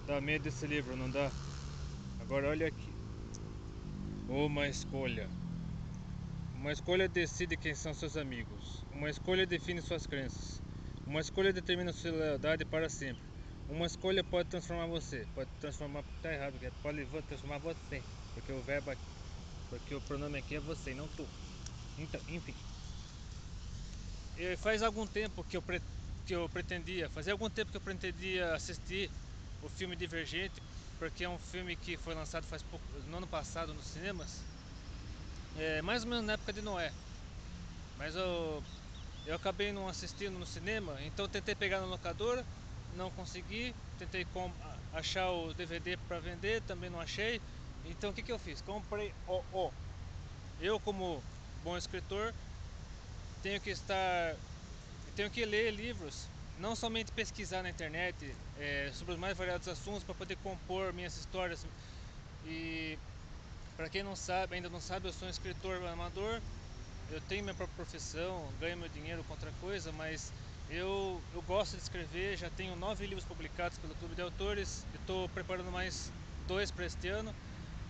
Dá medo esse livro, não dá? Agora olha aqui. Uma escolha. Uma escolha decide quem são seus amigos. Uma escolha define suas crenças. Uma escolha determina sua lealdade para sempre. Uma escolha pode transformar você. Pode transformar, tá errado, pode transformar você. Porque o verbo aqui, porque o pronome aqui é você e não tu. Então, enfim. Faz algum tempo fazia algum tempo que eu pretendia assistir o filme Divergente, porque é um filme que foi lançado faz pouco, no ano passado nos cinemas, mais ou menos na época de Noé. Mas eu acabei não assistindo no cinema, então tentei pegar na locadora, não consegui, tentei achar o DVD para vender, também não achei. Então o que eu fiz? Comprei o. Eu, como bom escritor, tenho que estar tenho que ler livros, não somente pesquisar na internet sobre os mais variados assuntos para poder compor minhas histórias. E para quem não sabe, ainda não sabe, eu sou um escritor amador. Eu tenho minha própria profissão, ganho meu dinheiro com outra coisa, mas eu gosto de escrever. Já tenho 9 livros publicados pelo Clube de Autores. Estou preparando mais 2 para este ano.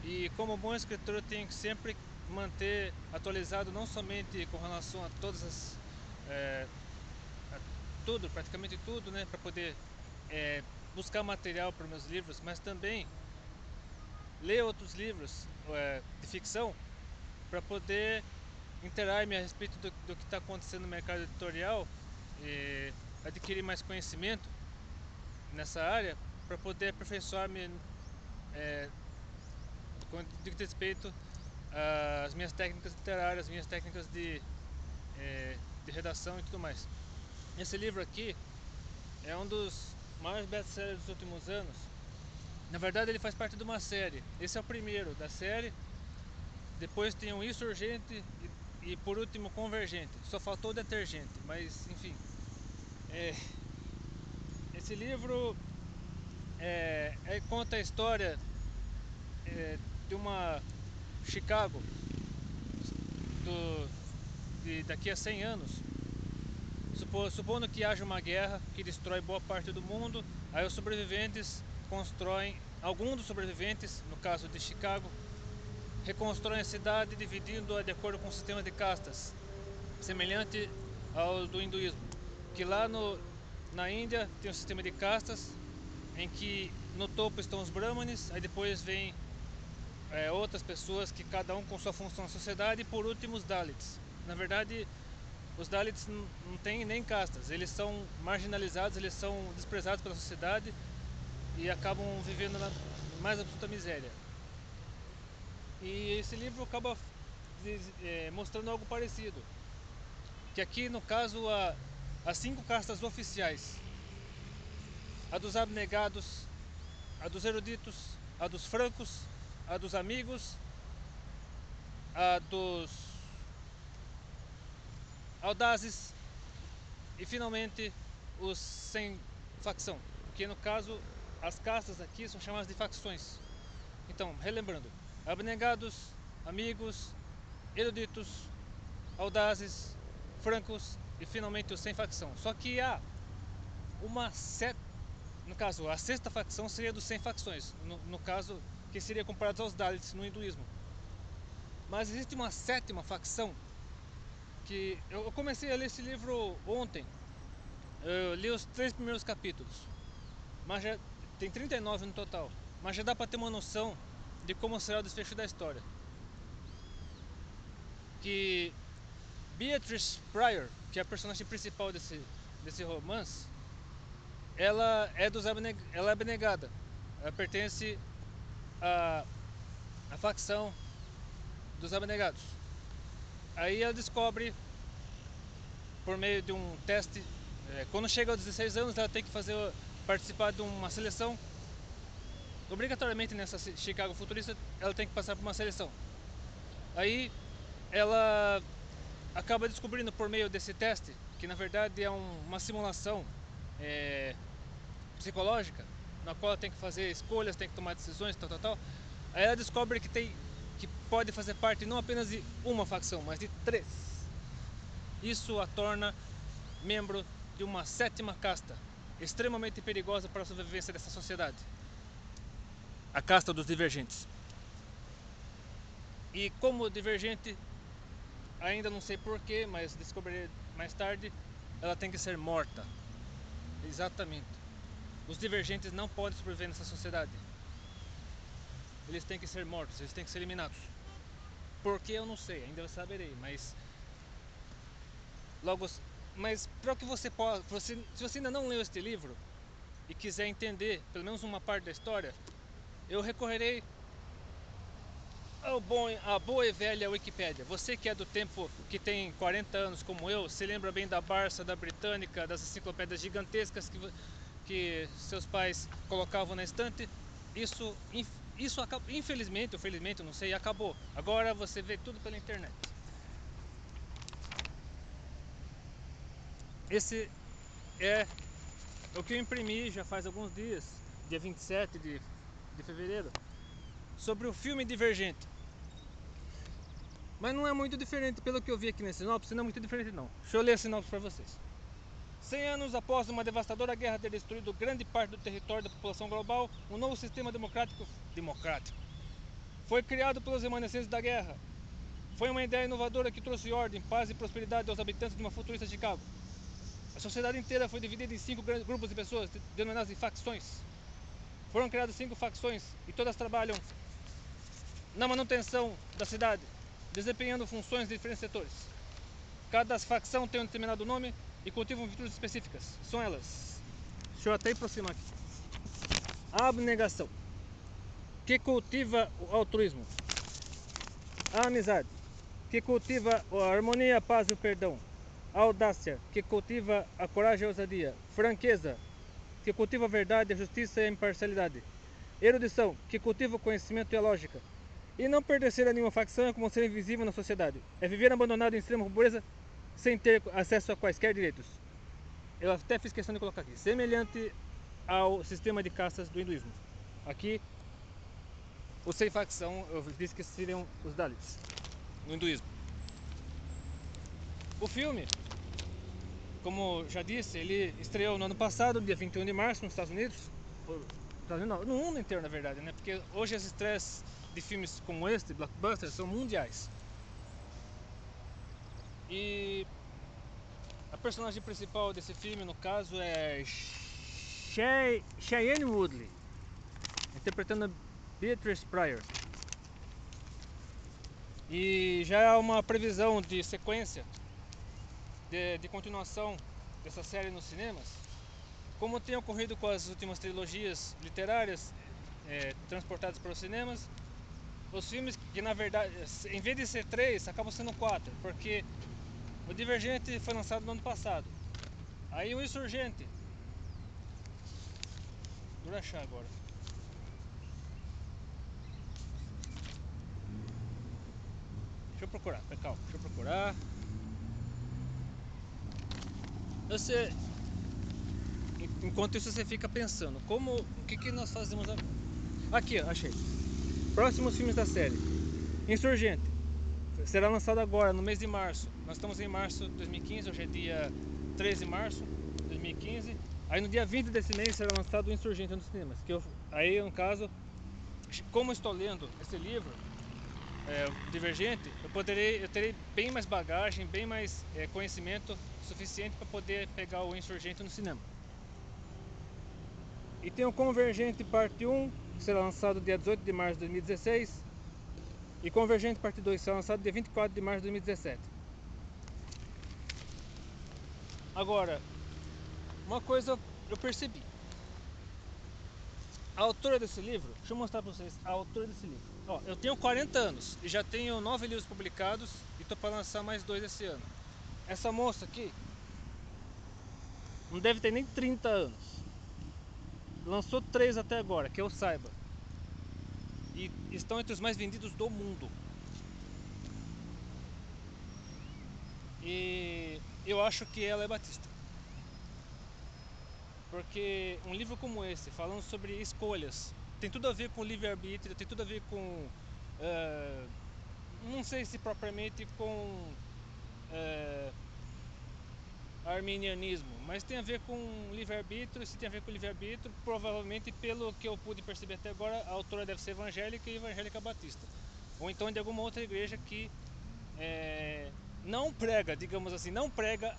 E como bom escritor, eu tenho que sempre manter atualizado, não somente com relação a todas as tudo, praticamente tudo, né, para poder buscar material para meus livros, mas também ler outros livros de ficção para poder interar-me a respeito do que está acontecendo no mercado editorial e adquirir mais conhecimento nessa área para poder aperfeiçoar-me com respeito às minhas técnicas literárias, minhas técnicas de redação e tudo mais. Esse livro aqui é um dos maiores best-sellers dos últimos anos. Na verdade, ele faz parte de uma série. Esse é o primeiro da série. Depois tem o Insurgente e por último Convergente. Só faltou o Detergente, mas enfim. É, esse livro conta a história de uma Chicago daqui a 100 anos. Supondo que haja uma guerra que destrói boa parte do mundo, aí os sobreviventes constroem, alguns dos sobreviventes, no caso de Chicago, reconstroem a cidade dividindo-a de acordo com um sistema de castas, semelhante ao do hinduísmo. Que lá na Índia tem um sistema de castas, em que no topo estão os brahmanes, aí depois vem outras pessoas que cada um com sua função na sociedade, e por último os Dalits. Na verdade, os Dalits não têm nem castas, eles são marginalizados, eles são desprezados pela sociedade e acabam vivendo na mais absoluta miséria. E esse livro acaba mostrando algo parecido, que aqui no caso as 5 castas oficiais: a dos abnegados, a dos eruditos, a dos francos, a dos amigos, a dos audazes e finalmente os sem facção, que no caso as castas aqui são chamadas de facções. Então, relembrando: abnegados, amigos, eruditos, audazes, francos e finalmente os sem facção. Só que há uma no caso, a sexta facção seria dos sem facções, no caso, que seria comparado aos Dalits no hinduísmo. Mas existe uma sétima facção que eu comecei a ler esse livro ontem. Eu li os 3 primeiros capítulos, mas já tem 39 no total, mas já dá para ter uma noção de como será o desfecho da história. Que Beatrice Pryor, que é a personagem principal desse romance, ela é abnegada. Ela pertence à facção dos abnegados. Aí ela descobre, por meio de um teste, quando chega aos 16 anos, ela tem que participar de uma seleção. Obrigatoriamente nessa Chicago futurista, ela tem que passar por uma seleção. Aí ela acaba descobrindo por meio desse teste, que na verdade é uma simulação psicológica, na qual ela tem que fazer escolhas, tem que tomar decisões, tal, tal, tal. Aí ela descobre que pode fazer parte não apenas de uma facção, mas de 3. Isso a torna membro de uma sétima casta, extremamente perigosa para a sobrevivência dessa sociedade. a casta dos divergentes. E como divergente, ainda não sei porquê, mas descobrirei mais tarde, ela tem que ser morta. Exatamente. Os divergentes não podem sobreviver nessa sociedade. Eles têm que ser mortos, eles têm que ser eliminados. Por que eu não sei, ainda eu saberei, mas logo, mas para que você possa, se você ainda não leu este livro e quiser entender pelo menos uma parte da história, eu recorrerei à boa e velha Wikipédia. Você que é do tempo que tem 40 anos como eu, se lembra bem da Barça, da Britânica, das enciclopédias gigantescas que seus pais colocavam na estante, isso acabou, infelizmente ou felizmente, não sei, acabou. Agora você vê tudo pela internet. Esse é o que eu imprimi já faz alguns dias, dia 27 de fevereiro, sobre o filme Divergente. Mas não é muito diferente, pelo que eu vi aqui nesse sinopse, não é muito diferente não. Deixa eu ler a sinopse para vocês. 100 anos após uma devastadora guerra ter destruído grande parte do território da população global, um novo sistema democrático foi criado pelos remanescentes da guerra. Foi uma ideia inovadora que trouxe ordem, paz e prosperidade aos habitantes de uma futurista Chicago. A sociedade inteira foi dividida em 5 grandes grupos de pessoas, denominadas de facções. Foram criadas 5 facções e todas trabalham na manutenção da cidade, desempenhando funções de diferentes setores. Cada facção tem um determinado nome e cultivam virtudes específicas. São elas. Deixa eu até aproximar aqui. A abnegação, que cultiva o altruísmo. A amizade, que cultiva a harmonia, a paz e o perdão. A audácia, que cultiva a coragem e a ousadia. Franqueza, que cultiva a verdade, a justiça e a imparcialidade. Erudição, que cultiva o conhecimento e a lógica. E não pertencer a nenhuma facção é como ser invisível na sociedade. É viver abandonado em extrema pobreza, sem ter acesso a quaisquer direitos. Eu até fiz questão de colocar aqui, semelhante ao sistema de castas do hinduísmo. Aqui, os sem facção, eu disse que seriam os Dalits, no hinduísmo. O filme, como já disse, ele estreou no ano passado, dia 21 de março, nos Estados Unidos. Não, no mundo inteiro, na verdade, né? Porque hoje as estreias de filmes como este, blockbusters, são mundiais. E a personagem principal desse filme, no caso, é Shailene Woodley, interpretando Beatrice Pryor. E já há uma previsão de sequência, de continuação dessa série nos cinemas, como tem ocorrido com as últimas trilogias literárias transportadas para os cinemas. Os filmes que na verdade, em vez de ser 3, acabam sendo 4, porque o Divergente foi lançado no ano passado. Aí o Insurgente, vou achar agora. Deixa eu procurar, calma, deixa eu procurar. Você, enquanto isso você fica pensando, o que nós fazemos agora? Aqui, ó, achei. Próximos filmes da série. Insurgente será lançado agora, no mês de março. Nós estamos em março de 2015, hoje é dia 13 de março de 2015. Aí no dia 20 desse mês será lançado o Insurgente nos cinemas. Aí, no caso, como estou lendo esse livro, Divergente, eu terei bem mais bagagem, bem mais conhecimento suficiente para poder pegar o Insurgente no cinema. E tem o Convergente Parte 1, que será lançado dia 18 de março de 2016. E Convergente Parte 2 será lançado dia 24 de março de 2017. Agora, uma coisa eu percebi. A autora desse livro, deixa eu mostrar para vocês a autora desse livro. Ó, eu tenho 40 anos e já tenho 9 livros publicados e estou para lançar mais 2 esse ano. Essa moça aqui não deve ter nem 30 anos. Lançou 3 até agora, que eu saiba. E estão entre os mais vendidos do mundo. E eu acho que ela é batista. Porque um livro como esse, falando sobre escolhas, tem tudo a ver com livre-arbítrio, tem tudo a ver com... não sei se propriamente com arminianismo, mas tem a ver com livre-arbítrio. E se tem a ver com livre-arbítrio, provavelmente, pelo que eu pude perceber até agora, a autora deve ser evangélica e evangélica batista, ou então de alguma outra igreja que não prega, digamos assim, não prega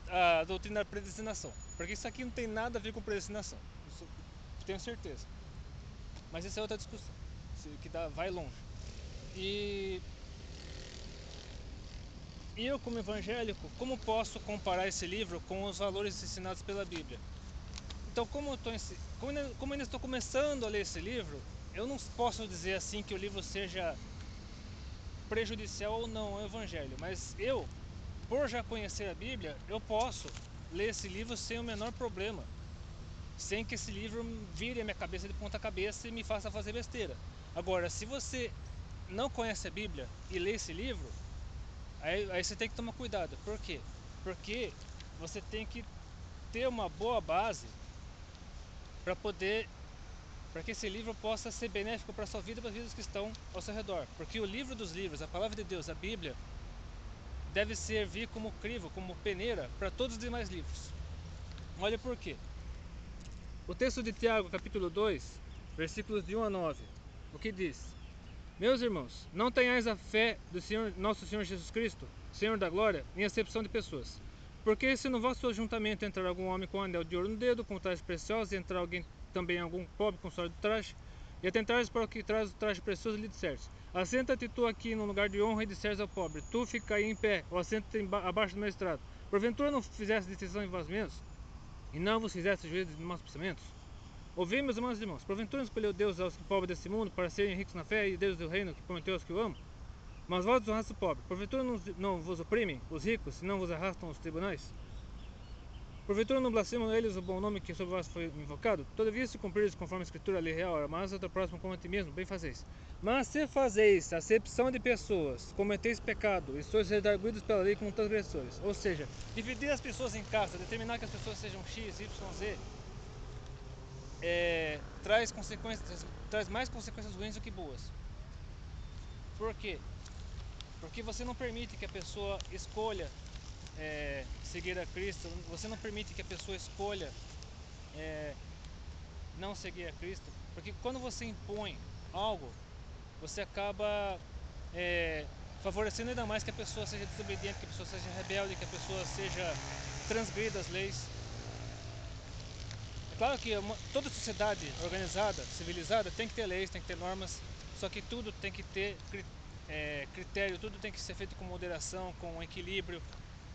a doutrina da predestinação, porque isso aqui não tem nada a ver com predestinação, isso tenho certeza, mas essa é outra discussão que vai longe. E eu, como evangélico, como posso comparar esse livro com os valores ensinados pela Bíblia? Então, como eu ainda estou começando a ler esse livro, eu não posso dizer assim que o livro seja prejudicial ou não ao evangelho, mas eu, por já conhecer a Bíblia, eu posso ler esse livro sem o menor problema, sem que esse livro vire a minha cabeça de ponta cabeça e me faça fazer besteira. Agora, se você não conhece a Bíblia e lê esse livro, aí você tem que tomar cuidado. Por quê? Porque você tem que ter uma boa base para que esse livro possa ser benéfico para a sua vida e para as vidas que estão ao seu redor. Porque o livro dos livros, a palavra de Deus, a Bíblia, deve servir como crivo, como peneira para todos os demais livros. Olha por quê. O texto de Tiago, capítulo 2, versículos de 1 a 9, o que diz? Meus irmãos, não tenhais a fé do Senhor, nosso Senhor Jesus Cristo, Senhor da glória, em acepção de pessoas. Porque se no vosso ajuntamento entrar algum homem com um anel de ouro no dedo, com trajes preciosos, e entrar também algum pobre com sólido traje, e atentares para o que traz o traje precioso, lhe disseres: assenta-te tu aqui no lugar de honra, e disseres ao pobre: tu fica aí em pé, ou assenta-te abaixo do meu estrado. Porventura não fizesse distinção em vós mesmos, e não vos fizesse juízo de maus pensamentos? Ouvi, meus irmãos, porventura escolheu Deus aos pobres desse mundo para serem ricos na fé, e Deus do reino que prometeu aos que o amam? Mas vós desonraste o pobre. Porventura não vos oprimem os ricos, e não vos arrastam os tribunais? Porventura não blasfemam eles o bom nome que sobre vós foi invocado? Todavia, se cumprires conforme a Escritura, a lei real, mas outra próxima como a ti mesmo, bem fazeis. Mas se fazeis acepção de pessoas, cometeis pecado, e sois redarguidos pela lei como transgressores. Ou seja, dividir as pessoas em casta, determinar que as pessoas sejam X, Y, Z, traz mais consequências ruins do que boas. Por quê? Porque você não permite que a pessoa escolha seguir a Cristo, você não permite que a pessoa escolha não seguir a Cristo, porque quando você impõe algo, você acaba favorecendo ainda mais que a pessoa seja desobediente, que a pessoa seja rebelde, que a pessoa seja transgrida as leis. É claro que toda sociedade organizada, civilizada, tem que ter leis, tem que ter normas, só que tudo tem que ter critério, tudo tem que ser feito com moderação, com equilíbrio,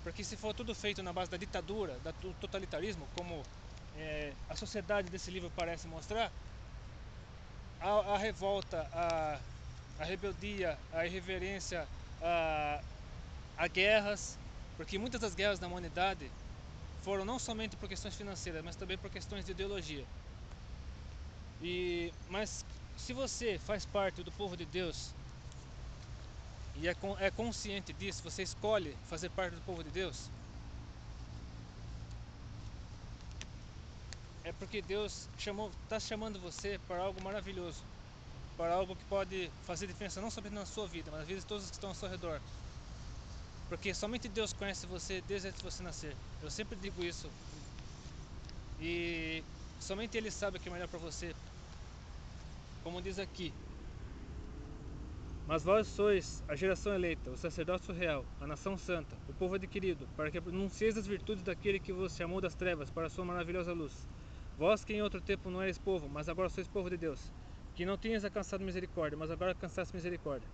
porque se for tudo feito na base da ditadura, do totalitarismo, como a sociedade desse livro parece mostrar, a revolta, a rebeldia, a irreverência, a guerras, porque muitas das guerras da humanidade foram não somente por questões financeiras, mas também por questões de ideologia. Mas se você faz parte do povo de Deus e é consciente disso, você escolhe fazer parte do povo de Deus, é porque Deus está chamando você para algo maravilhoso, para algo que pode fazer diferença não somente na sua vida, mas na vida de todos os que estão ao seu redor. Porque somente Deus conhece você desde antes de você nascer. Eu sempre digo isso. E somente Ele sabe o que é melhor para você. Como diz aqui: mas vós sois a geração eleita, o sacerdócio real, a nação santa, o povo adquirido, para que anuncieis as virtudes daquele que vos chamou das trevas para a sua maravilhosa luz. Vós que em outro tempo não erais povo, mas agora sois povo de Deus, que não tinhas alcançado misericórdia, mas agora alcançaste misericórdia.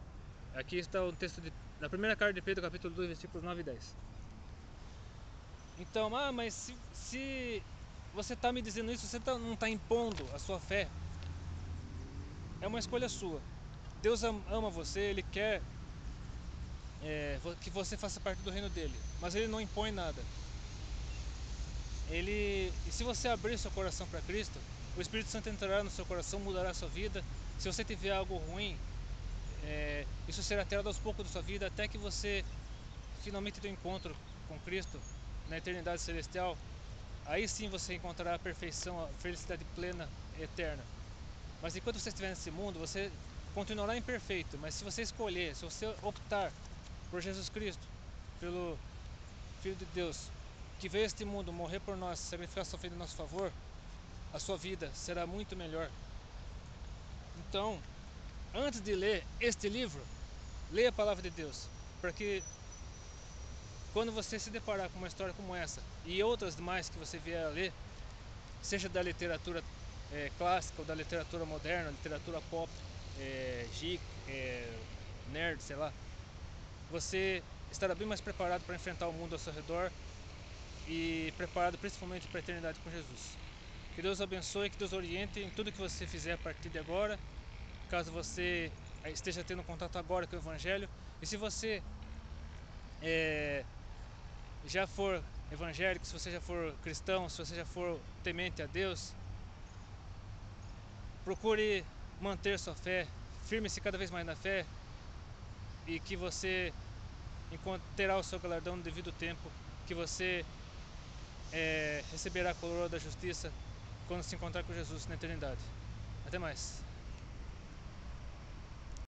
Aqui está o texto da primeira carta de Pedro, capítulo 2, versículos 9 e 10. Então, mas se você está me dizendo isso, você não está impondo a sua fé, é uma escolha sua. Deus ama você, Ele quer que você faça parte do reino dele, mas Ele não impõe nada. E se você abrir seu coração para Cristo, o Espírito Santo entrará no seu coração, mudará a sua vida. Se você tiver algo ruim, isso será tirado aos poucos da sua vida, até que você finalmente tenha um encontro com Cristo na eternidade celestial. Aí sim você encontrará a perfeição, a felicidade plena, eterna. Mas enquanto você estiver nesse mundo, você continuará imperfeito. Mas se você escolher, se você optar por Jesus Cristo, pelo Filho de Deus, que veio a este mundo morrer por nós, sacrificar sua vida em nosso favor, a sua vida será muito melhor. Então, antes de ler este livro, leia a palavra de Deus, porque quando você se deparar com uma história como essa e outras demais que você vier a ler, seja da literatura clássica ou da literatura moderna, literatura pop, geek, nerd, sei lá, você estará bem mais preparado para enfrentar o mundo ao seu redor e preparado principalmente para a eternidade com Jesus. Que Deus abençoe, que Deus oriente em tudo que você fizer a partir de agora, caso você esteja tendo contato agora com o Evangelho. E se você já for evangélico, se você já for cristão, se você já for temente a Deus, procure manter sua fé, firme-se cada vez mais na fé, e que você terá o seu galardão no devido tempo, que você receberá a coroa da justiça quando se encontrar com Jesus na eternidade. Até mais.